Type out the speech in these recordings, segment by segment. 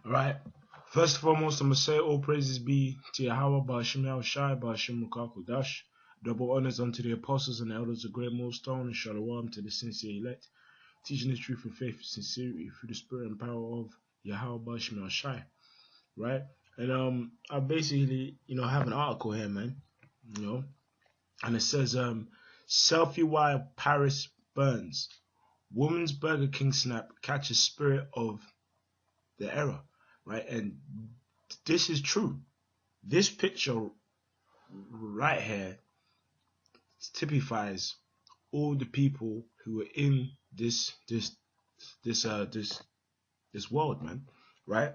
Alright. First and foremost, I'm going to say all praises be to Yahweh, Ba'ashim Yahushai, Ba'ashim Mukakudash. Double honors unto the apostles and elders of GreatMillStone, and shalom to the sincere elect, teaching the truth and faith with sincerity through the spirit and power of Yahweh, Ba'ashim Yahushai. Right? And I basically, have an article here, man. And it says, selfie while Paris burns. Woman's Burger King snap catches spirit of the era. Right? And this is true. This picture right here typifies all the people who are in this world, man. Right?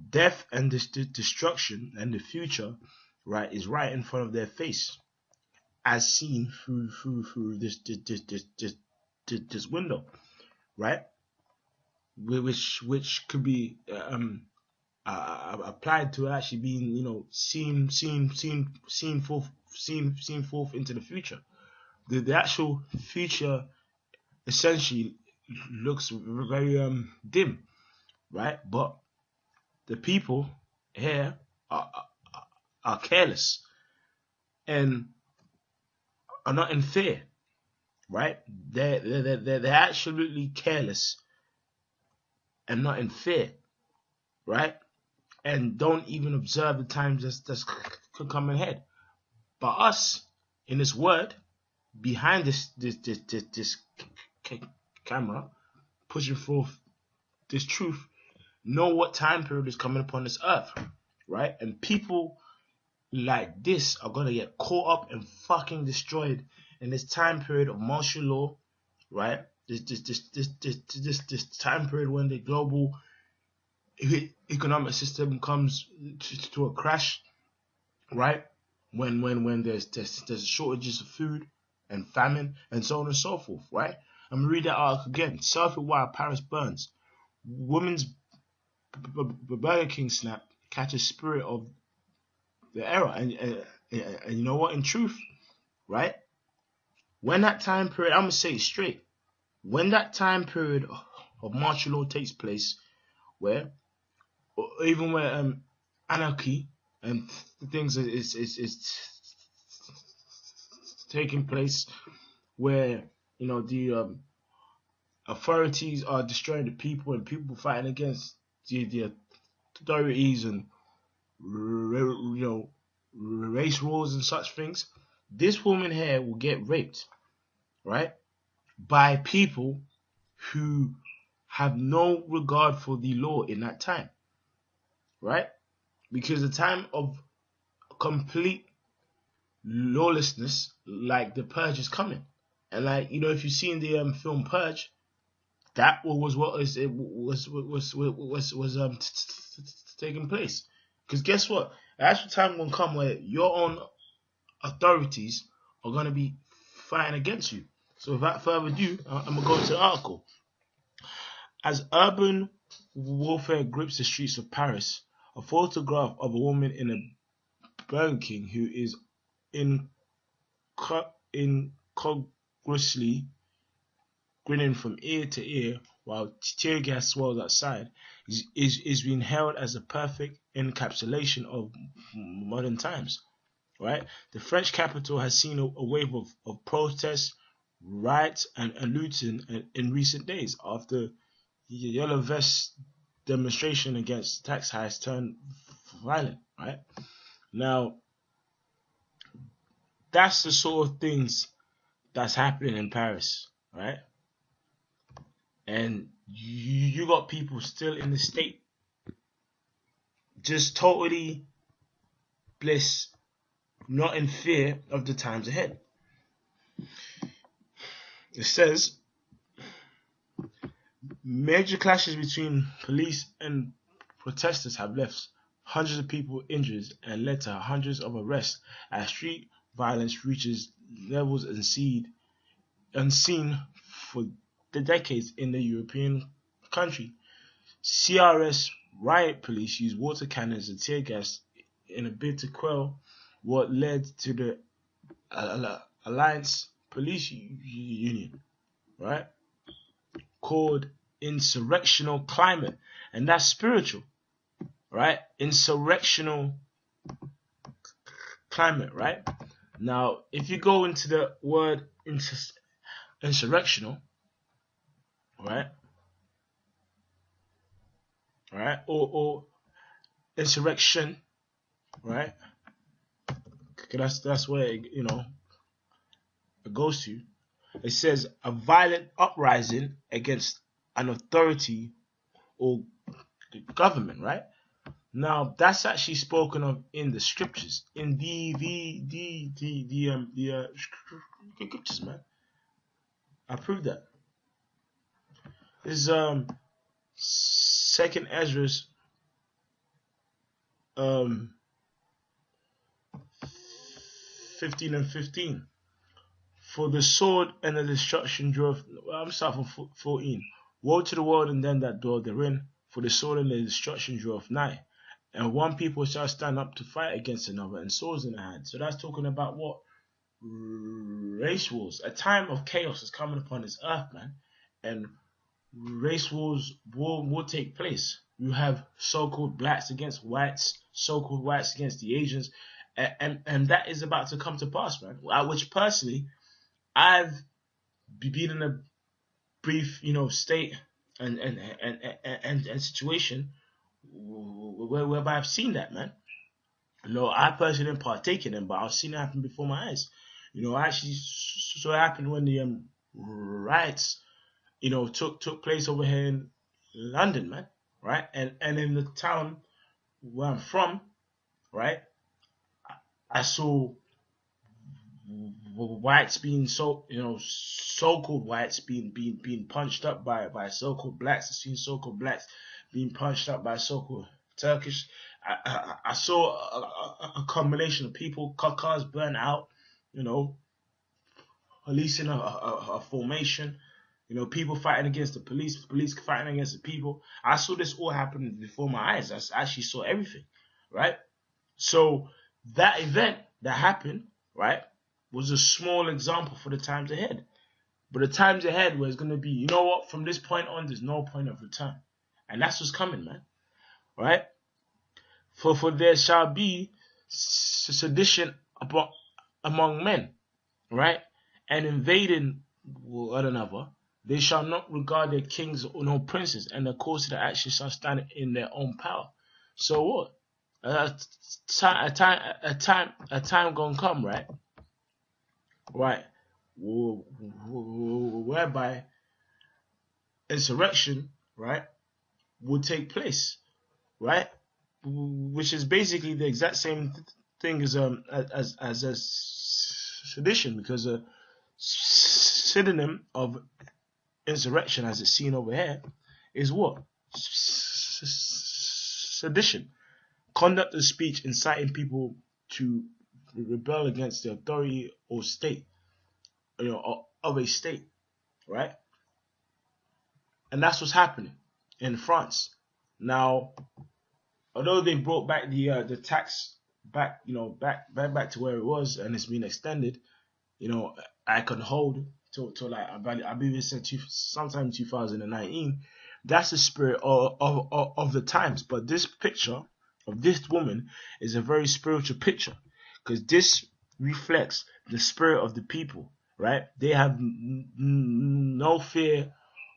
Death and this destruction and the future, right, is right in front of their face, as seen through this window, right? Which could be applied to actually being, seen forth into the future. The actual future essentially looks very dim, right? But the people here are careless and are not in fear, right? They're absolutely careless and not in fear, right? And don't even observe the times that's come ahead. But us in this word, behind this camera, pushing forth this truth, know what time period is coming upon this earth, right? And people like this are gonna get caught up and fucking destroyed in this time period of martial law, right? This time period when the global economic system comes to a crash, right? When there's shortages of food and famine and so on and so forth, right? I'm gonna read that article again. Selfie while Paris burns. Women's Burger King snap catches spirit of the era, and you know what? In truth, right? When that time period, I'm gonna say it straight. When that time period of martial law takes place, where anarchy and things is taking place, where the authorities are destroying the people and people fighting against the authorities and race wars and such things, this woman here will get raped, right, by people who have no regard for the law in that time, right? Because the time of complete lawlessness, like the Purge, is coming. And if you've seen the film Purge, that was what was taking place. Because guess what? The actual time will come where your own authorities are going to be fighting against you. So without further ado, I'm going to go to the article. As urban warfare grips the streets of Paris, a photograph of a woman in a Burger King who is incongruously grinning from ear to ear while tear gas swells outside is being hailed as a perfect encapsulation of modern times, right? The French capital has seen a wave of protests, riots, and looting in recent days after the Yellow Vest demonstration against tax hikes turned violent, right? Now, that's the sort of things that's happening in Paris, right? And you got people still in the state just totally bliss, not in fear of the times ahead. It says, major clashes between police and protesters have left hundreds of people injured and led to hundreds of arrests as street violence reaches levels unseen for the decades in the European country. CRS riot police used water cannons and tear gas in a bid to quell what led to the Alliance Police Union, right? Called insurrectional climate, and that's spiritual, right? Insurrectional climate, right? Now, if you go into the word insurrectional, right? Right? Or insurrection, right? That's where it, it goes to. It says a violent uprising against an authority or government, right? Now that's actually spoken of in the scriptures, in the scriptures, man. I prove that. This is Second Ezra's 15 and 15. For the sword and the destruction drove. I'm starting from 14. Woe to the world and them that dwell therein, for the sword and the destruction drove nigh. And one people shall stand up to fight against another, and swords in the hand. So that's talking about what? Race wars. A time of chaos is coming upon this earth, man. And race wars will take place. You have so-called blacks against whites, so-called whites against the Asians, and that is about to come to pass, man. Which personally, I've been in a brief, state and situation whereby I've seen that, man. I personally didn't partake in them, but I've seen it happen before my eyes. I actually saw it happen when the riots, took place over here in London, man, right? And in the town where I'm from, right, I saw whites being so-called whites being punched up by so-called blacks. I've seen so-called blacks being punched up by so-called Turkish. I saw a combination of people, cars burn out, police in a formation, people fighting against the police fighting against the people. I saw this all happen before my eyes. I actually saw everything, right? So that event that happened, right, was a small example for the times ahead. But the times ahead where it's going to be, from this point on, there's no point of return. And that's what's coming, man. Right? For there shall be sedition among men, right? And invading one another. They shall not regard their kings or no princes, and the course of the action shall stand in their own power. So what? A time gonna come, right? Right, whereby insurrection, right, will take place, right, which is basically the exact same thing as sedition, because a synonym of insurrection, as it's seen over here, is what? Sedition. Conduct of speech inciting people to rebel against the authority or state, of a state, right? And that's what's happening in France. Now, although they brought back the tax back, back to where it was, and it's been extended, I can hold to like I believe it said sometime 2019. That's the spirit of the times. But this picture of this woman is a very spiritual picture, because this reflects the spirit of the people, right? They have no fear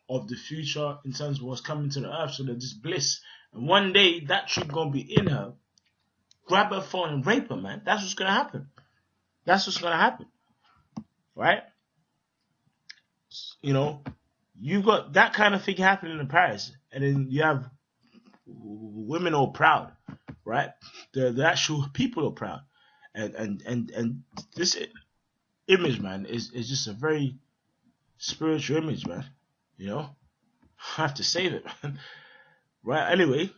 of the future in terms of what's coming to the earth, so they're just bliss. And one day that trick gonna be in her, grab her phone and rape her, man. That's what's gonna happen. Right? You've got that kind of thing happening in Paris, and then you have women all proud, right? The actual people are proud, and this image, man, is just a very spiritual image, man. I have to save it, man. Right? Anyway,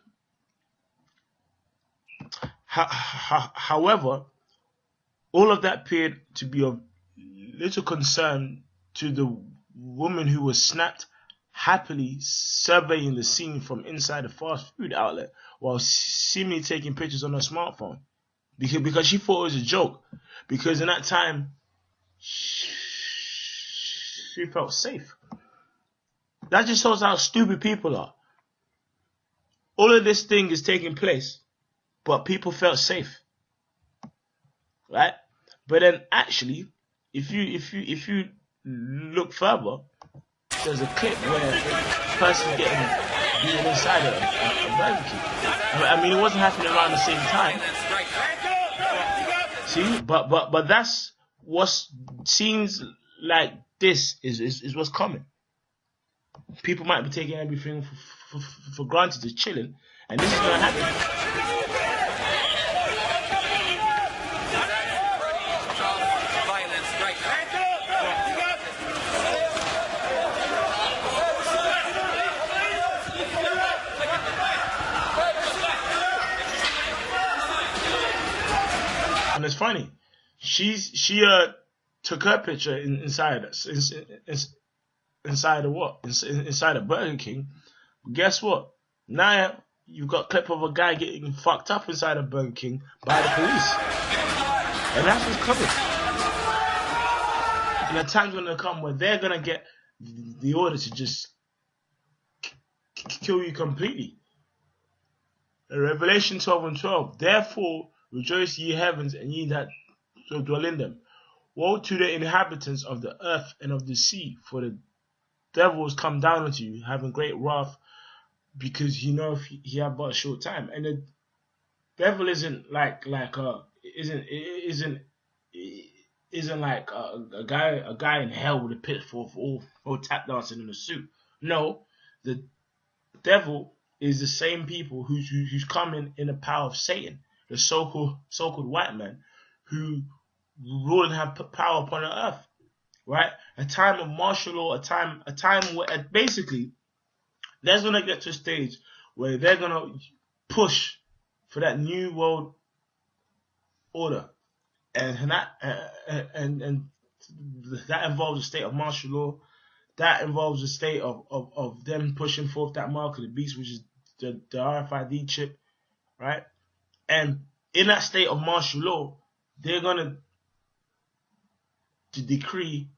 however, all of that appeared to be of little concern to the woman who was snapped happily surveying the scene from inside a fast food outlet while seemingly taking pictures on her smartphone, because she thought it was a joke, because in that time she felt safe. That just shows how stupid people are. all of this thing is taking place, but people felt safe, right? But then actually, if you look further, there's a clip where a person's being inside a Burger King. I mean, it wasn't happening around the same time. See, but that's what seems like this is what's coming. People might be taking everything for granted, just chilling, and this is gonna happen. And it's funny, she took her picture inside a Burger King. But guess what? Now you've got a clip of a guy getting fucked up inside a Burger King by the police, and that's what's coming. And the time's gonna come where they're gonna get the order to just kill you completely. Revelation 12:12. Therefore rejoice, ye heavens, and ye that dwell in them. Woe to the inhabitants of the earth and of the sea, for the devil has come down unto you, having great wrath, because he knoweth he have but a short time. And the devil isn't like a guy in hell with a pitchfork for tap dancing in a suit. No, the devil is the same people who's coming in the power of Satan, the so-called white man, who rule and have power upon the earth, right? A time of martial law, a time where basically they're gonna get to a stage where they're gonna push for that new world order, and that involves a state of martial law. That involves a state of them pushing forth that mark of the beast, which is the RFID chip, right? And in that state of martial law, they're gonna decree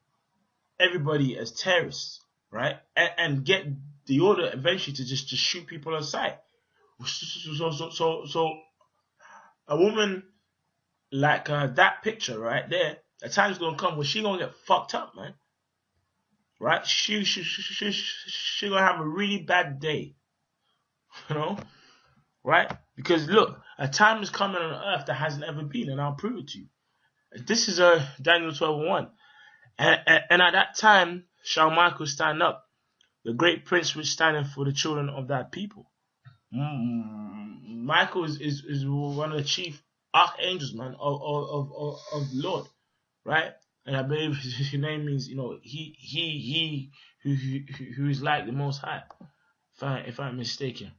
everybody as terrorists, right? And get the order eventually to just shoot people on sight. So a woman like that picture right there, a time's gonna come where she gonna get fucked up, man. Right? She gonna have a really bad day, you know, right? Because look, a time is coming on earth that hasn't ever been, and I'll prove it to you. This is Daniel 12:1, and at that time shall Michael stand up, the great prince which standeth for the children of that people. Michael is one of the chief archangels, man, of the Lord, right? And I believe his name means, you know, he who is like the Most High, if I'm mistaken.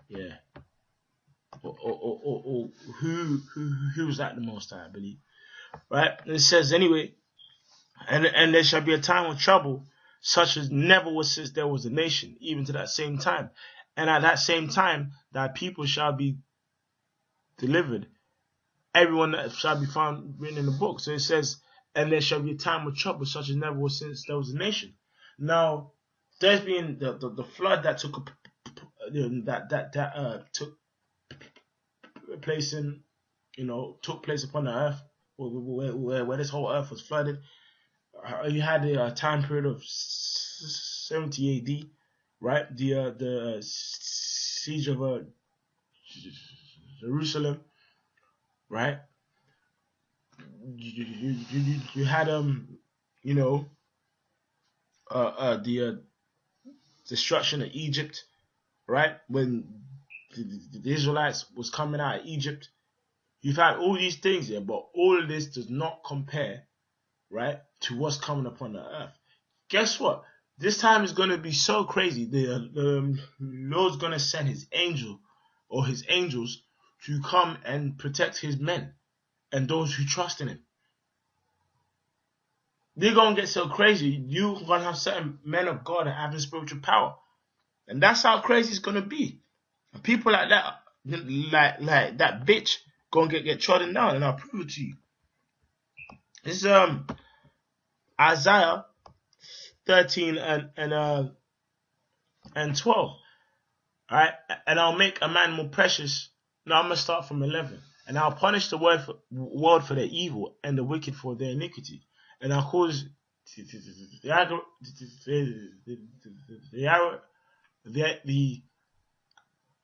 Yeah. Or who's like the Most High, I believe, right? And it says anyway, and there shall be a time of trouble, such as never was since there was a nation, even to that same time. And at that same time, thy people shall be delivered, everyone that shall be found written in the book. So it says, and there shall be a time of trouble, such as never was since there was a nation. Now, there's been the flood that took took place in, took place upon the earth, where this whole earth was flooded. You had a time period of 70 AD, right? The siege of Jerusalem, right? You had the destruction of Egypt, right? When the Israelites was coming out of Egypt. You've had all these things here, but all of this does not compare, right, to what's coming upon the earth. Guess what? This time is going to be so crazy. The Lord's going to send his angel or his angels to come and protect his men and those who trust in him. They're going to get so crazy. You're going to have certain men of God that have spiritual power. And that's how crazy it's going to be. And people like that, like that bitch, going to get trodden down, and I'll prove it to you. This is Isaiah 13 and 12. Alright? And I'll make a man more precious. Now I'm going to start from 11. And I'll punish the world for their evil and the wicked for their iniquity. And I'll cause the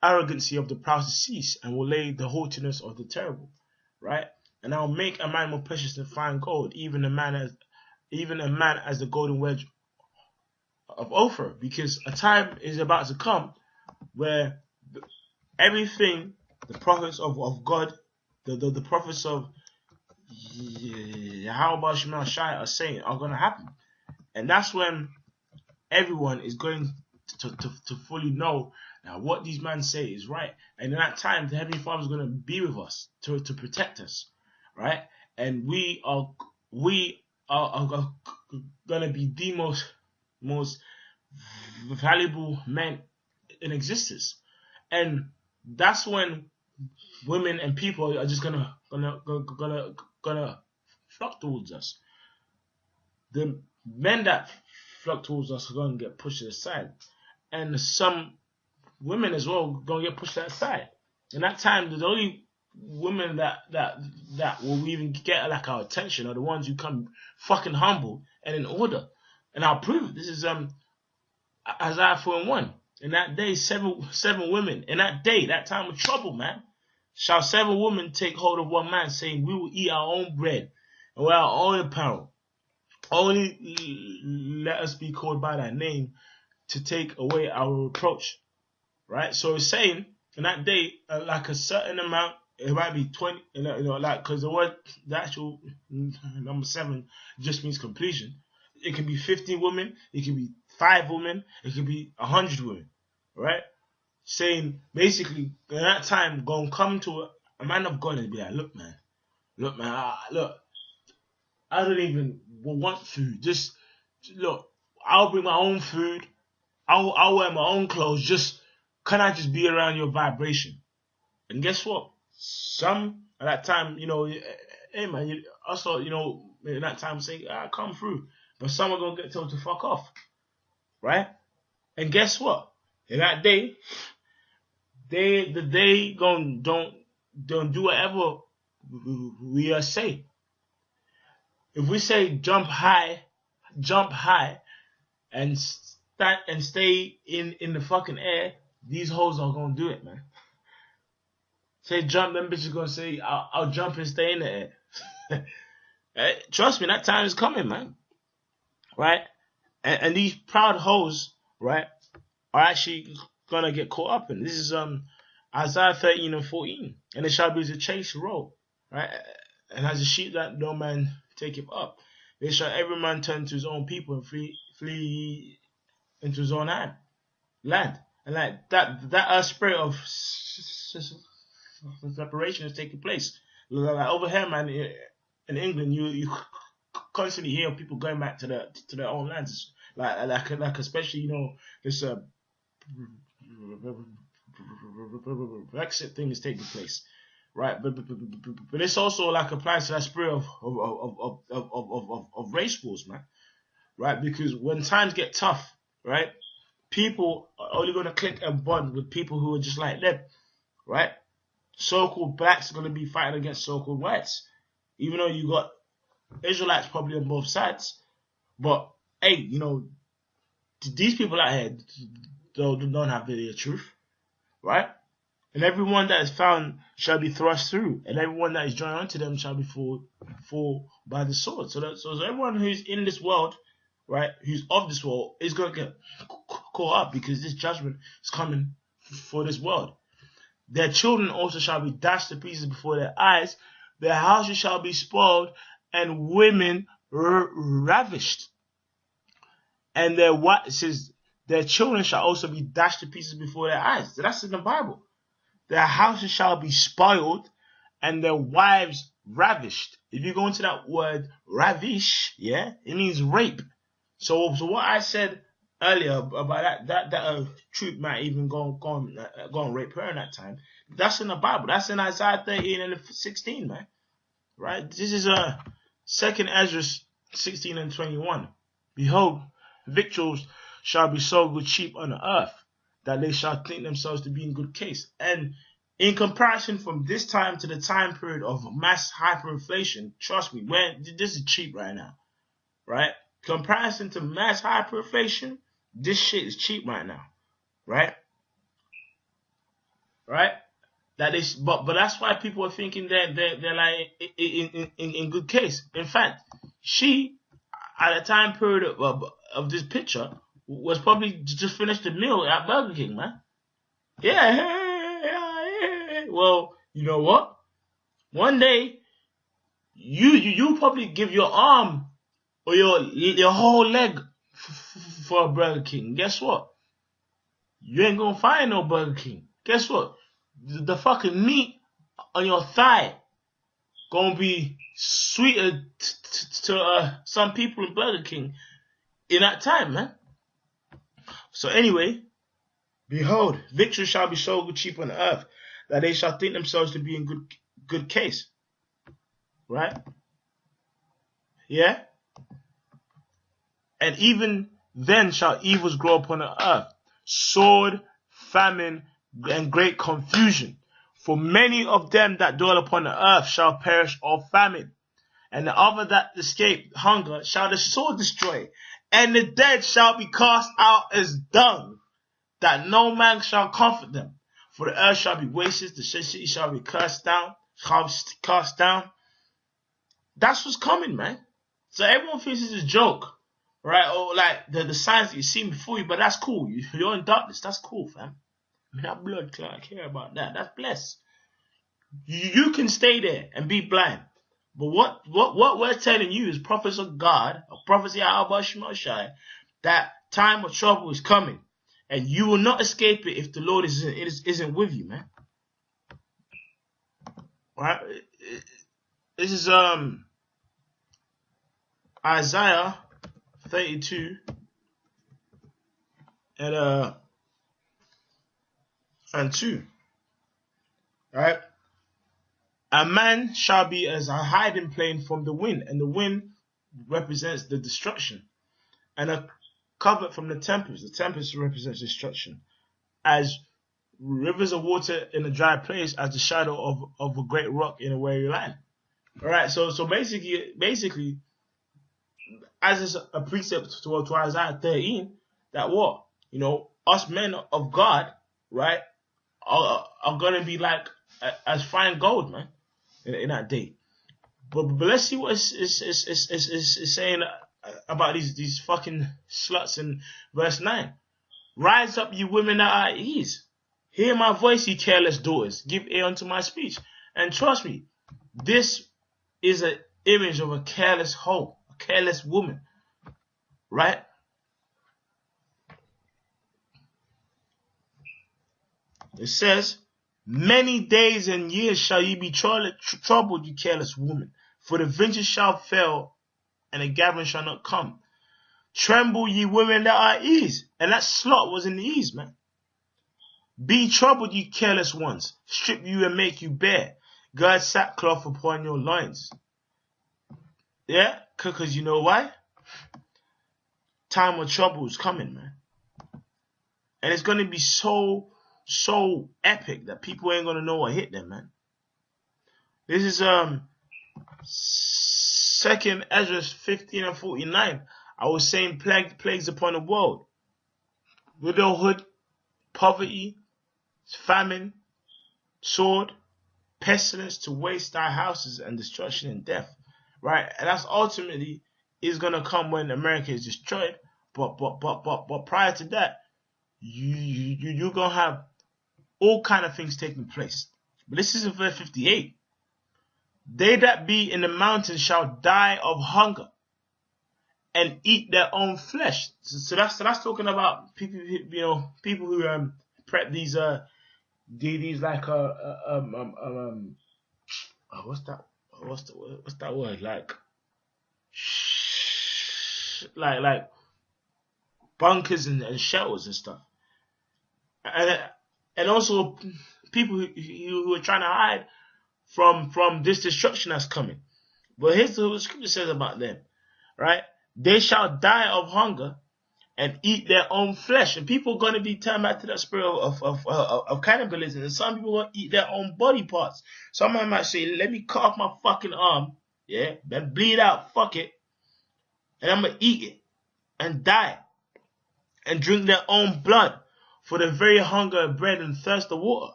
arrogancy of the proud to cease, and will lay the haughtiness of the terrible. Right? And I'll make a man more precious than fine gold, even a man as the golden wedge of Ophir, because a time is about to come where everything the prophets of God, the prophets of Yahweh Shai are saying are going to happen. And that's when everyone is going to fully know now what these men say is right. And in that time, the Heavenly Father is going to be with us to protect us, right? And we are going to be the most valuable men in existence. And that's when women and people are just gonna flock towards us. The men that flock towards us are gonna get pushed to the side, and some women as well gonna get pushed to the side. And that time, the only women that will even get like our attention are the ones who come fucking humble and in order. And I'll prove it. This is Isaiah 4:1. In that day, seven women. In that day, that time of trouble, man, shall 7 women take hold of one man, saying, we will eat our own bread and wear our own apparel. Only let us be called by thy name to take away our reproach. Right? So it's saying, in that day, like a certain amount, it might be 20, like, because the actual number 7 just means completion. It can be 15 women, it can be 5 women, it can be 100 women, right? Saying, basically, in that time, gonna come to a man of God and be like, look, man, I don't even want food. Just, look, I'll bring my own food, I'll wear my own clothes, can I just be around your vibration? And guess what? Some, at that time, hey, man, also, in that time, say, come through. But some are going to get told to fuck off. Right? And guess what? In that day, they don't do whatever we say. If we say jump high and stay in the fucking air, these hoes are going to do it, man. Say jump, them bitches going to say, I'll jump and stay in the air. Hey, trust me, that time is coming, man. Right? And these proud hoes, right, are actually going to get caught up in. This is Isaiah 13 and 14. And it shall be as a chase roll, right? And as a sheep that no man taketh up. They shall every man turn to his own people and flee into his own land. And like that spirit of separation is taking place. Like over here, man, in England, you constantly hear people going back to their own lands, like especially this Brexit thing is taking place, right? But this also like applies to that spirit of race wars, man, right? Because when times get tough, right, people are only going to click and bond with people who are just like them, right? So-called blacks are going to be fighting against so-called whites, even though you got Israelites probably on both sides. But hey, these people out here don't have the truth, right? And everyone that is found shall be thrust through, and everyone that is joined unto them shall be fall by the sword. So everyone who's in this world, right, who's of this world, is going to get caught up, because this judgment is coming for this world. Their children also shall be dashed to pieces before their eyes. Their houses shall be spoiled, and women ravished. And their children shall also be dashed to pieces before their eyes. So that's in the Bible. Their houses shall be spoiled, and their wives ravished. If you go into that word ravish, yeah, it means rape. So what I said earlier about that troop might even go and rape her in that time, that's in the Bible. That's in Isaiah 13 and 16, man. Right? This is 2 Ezra 16 and 21. Behold, victuals shall be sold cheap on the earth, that they shall think themselves to be in good case. And in comparison from this time to the time period of mass hyperinflation, trust me, this is cheap right now, right? Comparison to mass hyperinflation, this shit is cheap right now, right? Right? That is, but that's why people are thinking that they're like in good case. In fact, she at a time period of this picture was probably just finished the meal at Burger King, man. Yeah. Well, you know what? One day, you probably give your arm or your whole leg for a Burger King. Guess what? You ain't gonna find no Burger King. Guess what? The fucking meat on your thigh gonna be sweeter to some people in Burger King in that time, man. So anyway, behold, victory shall be sold cheap on the earth, that they shall think themselves to be in good case. Right? Yeah? And even then shall evils grow upon the earth, sword, famine, and great confusion. For many of them that dwell upon the earth shall perish of famine, and the other that escape hunger shall the sword destroy, and the dead shall be cast out as dung, that no man shall comfort them. For the earth shall be wasted, the city shall be cast down. That's what's coming, man. So everyone thinks it's a joke, right? Or like the signs that you see before you, but that's cool. You're in darkness. That's cool, fam. I mean, that blood clot, I care about that. That's blessed. You can stay there and be blind. But what we're telling you is prophets of God, a prophecy out of Shai, that time of trouble is coming. And you will not escape it if the Lord isn't with you, man. Right? This is Isaiah 32 and 2. Right? A man shall be as a hiding place from the wind, and the wind represents the destruction, and a covert from the tempest. The tempest represents destruction, as rivers of water in a dry place, as the shadow of a great rock in a weary land. All right, so basically, as is a precept to Isaiah 13, that what, us men of God, right, are gonna be like as fine gold, man, in that day. But let's see what it's saying about these fucking sluts in verse 9. Rise up, you women that are at ease. Hear my voice, you careless daughters. Give ear unto my speech. And trust me, this is an image of a careless hoe, a careless woman. Right? It says, many days and years shall ye be troubled, you careless woman. For the vengeance shall fail, and the gathering shall not come. Tremble, ye women that are at ease. And that slut was in the ease, man. Be troubled, ye careless ones. Strip you and make you bare. Gird sackcloth upon your loins. Yeah? Because you know why? Time of trouble is coming, man. And it's going to be so epic that people ain't going to know what hit them, man. This is 2nd Ezra 15 and 49. I was saying plagues upon the world. Widowhood, poverty, famine, sword, pestilence to waste thy houses, and destruction and death. Right? And that's ultimately is gonna come when America is destroyed. But prior to that, you're gonna have all kind of things taking place. But this is in verse 58. They that be in the mountains shall die of hunger and eat their own flesh. So that's talking about people, people who prep these like what's that word, like bunkers and shelters and stuff, and also people who are trying to hide from this destruction that's coming. But here's what the scripture says about them, right? They shall die of hunger and eat their own flesh. And people are going to be turned back to that spirit of cannibalism. And some people are going to eat their own body parts. Someone might say, let me cut off my fucking arm, yeah, then bleed out, fuck it, and I'm going to eat it and die and drink their own blood for the very hunger of bread and thirst of water.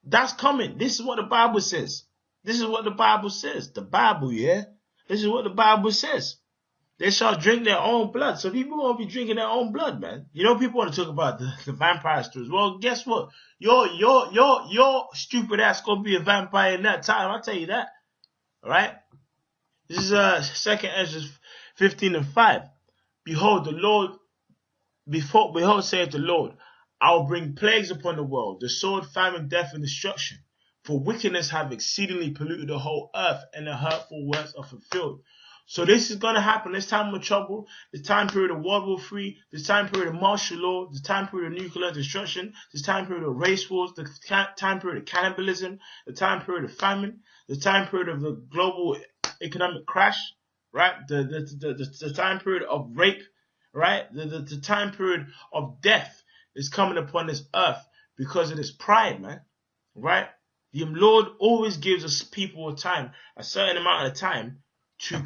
That's coming. This is what the Bible says. This is what the Bible says. The Bible, yeah? This is what the Bible says. They shall drink their own blood. So people won't be drinking their own blood, man. You know, people want to talk about the vampire stories. Well, guess what? Your stupid ass gonna be a vampire in that time. I'll tell you that. Alright? This is 2nd Ezra 15:5. Behold, the Lord, behold, saith the Lord, I will bring plagues upon the world, the sword, famine, death, and destruction. For wickedness have exceedingly polluted the whole earth, and the hurtful words are fulfilled. So this is going to happen. This time of trouble, the time period of World War III, this time period of martial law, the time period of nuclear destruction, this time period of race wars, the time period of cannibalism, the time period of famine, the time period of the global economic crash, right? The time period of rape, right? The time period of death is coming upon this earth because of this pride, man, right? The Lord always gives us people a certain amount of time to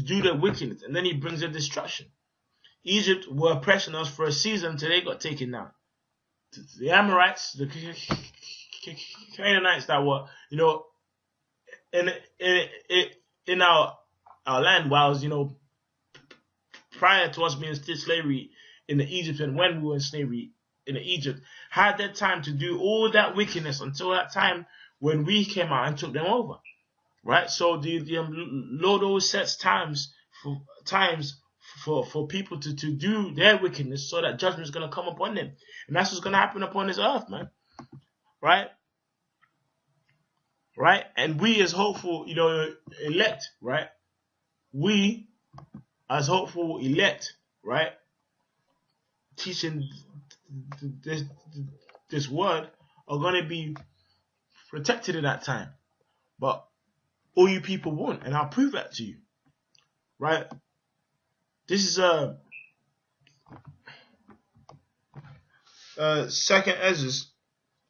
do their wickedness, and then he brings a destruction. Egypt were oppressing us for a season until they got taken down. The Amorites, the Canaanites that were, you know, in our land, whilst, you know, prior to us being still slavery in the Egypt, and when we were in slavery in Egypt, had that time to do all that wickedness until that time when we came out and took them over. Right? So the Lord always sets times for people to do their wickedness, so that judgment is going to come upon them. And that's what's going to happen upon this earth, man. Right? Right? And we as hopeful, you know, elect, right? We as hopeful elect, right? Teaching this word are going to be protected in that time. But all you people won't, and I'll prove that to you. Right? This is 2nd Ezra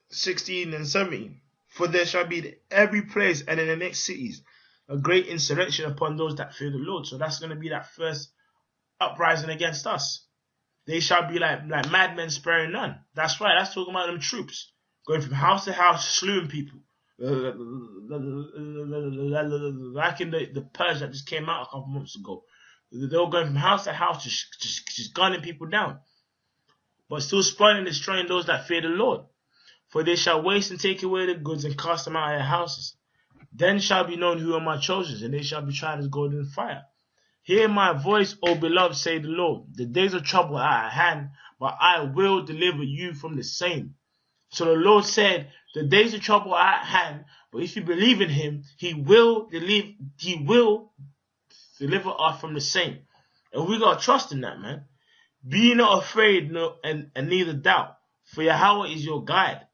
16 and 17. For there shall be in every place and in the next cities a great insurrection upon those that fear the Lord. So that's going to be that first uprising against us. They shall be like madmen sparing none. That's right. That's talking about them troops going from house to house, slewing people. Like in the purge that just came out a couple months ago. They were going from house to house, just gunning people down. But still spoiling and destroying those that fear the Lord. For they shall waste and take away the goods and cast them out of their houses. Then shall be known who are my chosen, and they shall be tried as gold in fire. Hear my voice, O beloved, say the Lord. The days of trouble are at hand, but I will deliver you from the same. So the Lord said, the days of trouble are at hand, but if you believe in him, he will deliver us from the same. And we got to trust in that, man. Be not afraid, and neither doubt, for Yahweh is your guide,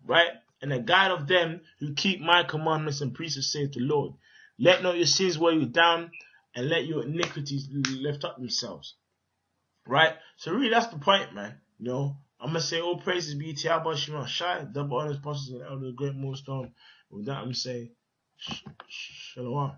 right? And the guide of them who keep my commandments and precepts, saith the Lord. Let not your sins weigh you down, and let your iniquities lift up themselves. Right? So really, that's the point, man. You know, I'm going to say all praises be to Yahweh Shema Shai, double honors, apostles, and elder, GreatMillStone. With that, I'm going to say, Shalom.